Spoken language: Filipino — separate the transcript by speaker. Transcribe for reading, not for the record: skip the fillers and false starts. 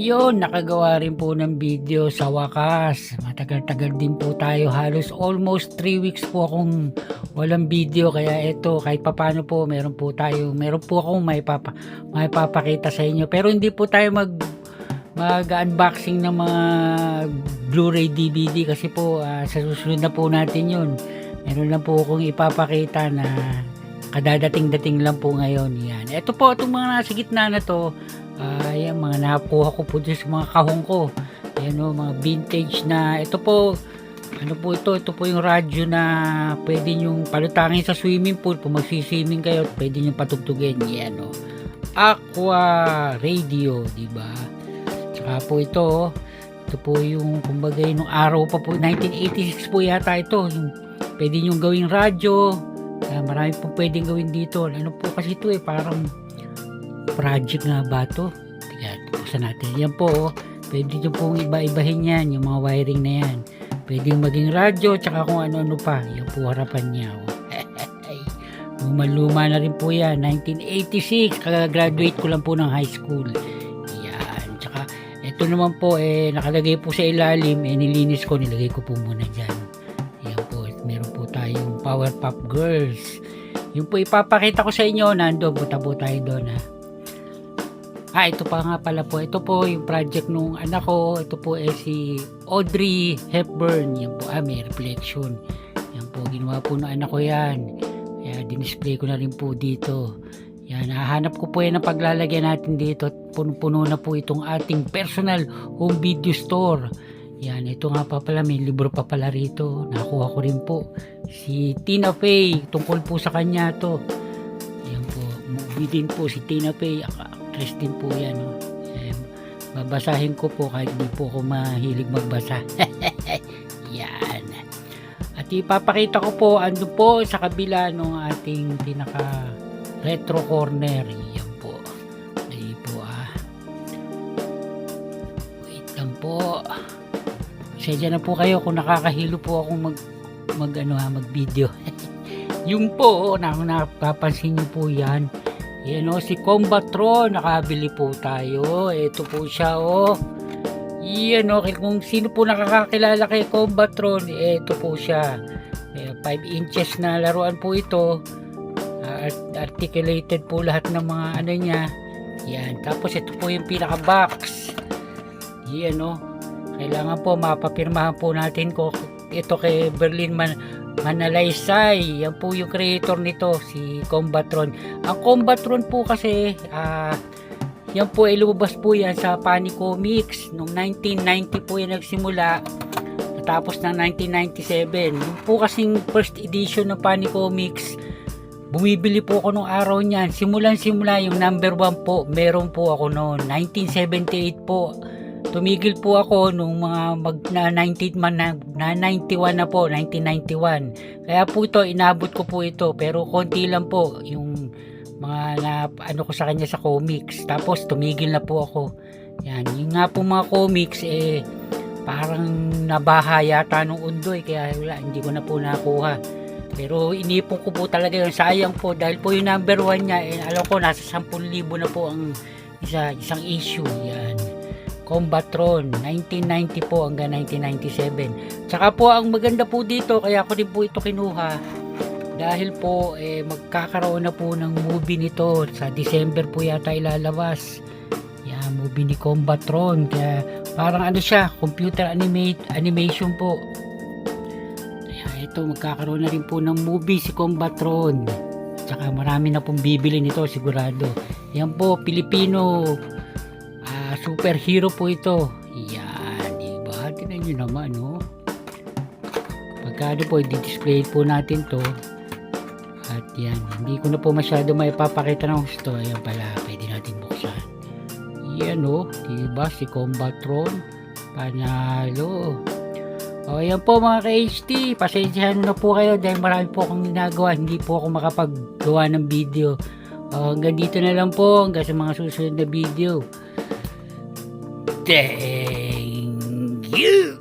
Speaker 1: Ayun, nakagawa rin po ng video sa wakas. Matagal-tagal din po tayo. Halos almost 3 weeks po akong walang video. Kaya ito, kahit papano po, meron po akong may papakita sa inyo. Pero hindi po tayo mag-unboxing ng mga Blu-ray DVD kasi po sa susunod na po natin yun. Meron lang po akong ipapakita na kadadating-dating lang po ngayon. Yan. Ito po, itong mga nasa gitna na to, yan, mga nakuha ko po sa mga kahong ko. Ayan o, mga vintage na, ito po, ano po ito po yung radyo na pwede nyong palutangin sa swimming pool. Kung magsiswimming kayo, pwede nyong patugtugin. Yan o, Aqua Radio, diba? Tsaka po ito po yung, kumbaga nung araw pa po, 1986 po yata ito, yung pwede nyong gawing radyo. Marami po pwedeng gawin dito. Ano po kasi ito parang project nga ba ito? Buksan natin. Yan po, pwede nyo pong iba-ibahin yan, yung mga wiring na yan. Pwedeng maging radyo, tsaka kung ano-ano pa. Yan po harapan niya. Luma na rin po yan. 1986, kagagraduate ko lang po ng high school. Yan. Tsaka, ito naman po, nakalagay po sa ilalim, nilinis ko, nilagay ko po muna dyan. Yan po, meron po tayong Powerpuff Girls. Yung po ipapakita ko sa inyo, nando, buta po tayo doon ha. Ito pa nga pala po. Ito po yung project nung anak ko. Ito po si Audrey Hepburn. Yan po, may reflection. Yan po, ginawa po ng anak ko yan. Kaya dinisplay ko na rin po dito. Yan, nahanap ko po yan ang paglalagyan natin dito. Puno-puno na po itong ating personal home video store. Yan, ito nga pa pala, may libro pa pala rito. Nakuha ko rin po. Si Tina Fey, tungkol po sa kanya to. Yan po, movie din po si Tina Fey. Actress din po yan. Babasahin ko po kahit hindi po ako mahilig magbasa. Yan. At ipapakita ko po, ando po sa kabila ng ating pinaka retro corner. Yan po. Dahil po wait lang po. Sadya na po kayo kung nakakahilo po akong mag video. Yung po, napapansin niyo po yan. Yan o, si Combatron, nakabili po tayo. Ito po siya o. Yan o, kung sino po nakakakilala kay Combatron, ito po siya. 5 inches na laruan po ito. Articulated po lahat ng mga ano niya. Yan, tapos ito po yung pinaka box. Yan o. Kailangan po mapapirmahan po natin ko ito kay Berlin Manalaysay. Yan po yung creator nito, si Combatron. Ang Combatron po kasi yan po ay lumabas po yan sa Panicomics noong 1990 po yan nagsimula, tapos ng 1997. Yung po kasing first edition ng Panicomics, bumibili po ako nung araw niyan. Simulan-simula yung number 1 po, meron po ako noon 1978 po. Tumigil po ako nung mga na 91 na po, 1991. Kaya po ito, inabot ko po ito, pero konti lang po yung mga ano ko sa kanya sa comics. Tapos tumigil na po ako. Yan, yung nga po mga comics parang nabaha yata nung undoy, kaya wala, hindi ko na po nakuha. Pero inipon ko po talaga yun, sayang po dahil po yung number 1 niya, alam ko nasa 10,000 na po ang isang issue. Yan, Combatron, 1990 po hanggang 1997. Tsaka po ang maganda po dito, kaya ko din po ito kinuha dahil po magkakaroon na po ng movie nito sa December po yata ilalabas. Yan, movie ni Combatron. Kaya parang ano siya, computer animation po. Kaya ito, magkakaroon na rin po ng movie si Combatron. Tsaka marami na pong bibili nito sigurado. Yan po, Pilipino superhero po ito. Yan, diba? Tingnan nyo naman, no? Pagkano po, i-display po natin to. At yan, hindi ko na po masyado maipapakita ng gusto. Ayan pala, pwede natin buksan. Yan, no? Diba? Si Combatron. Panalo. O, yan po mga ka-HT. Pasensyahan na po kayo dahil marami po akong ginagawa. Hindi po ako makapaggawa ng video. Hanggang dito na lang po. Hanggang sa mga susunod na video. Thank you.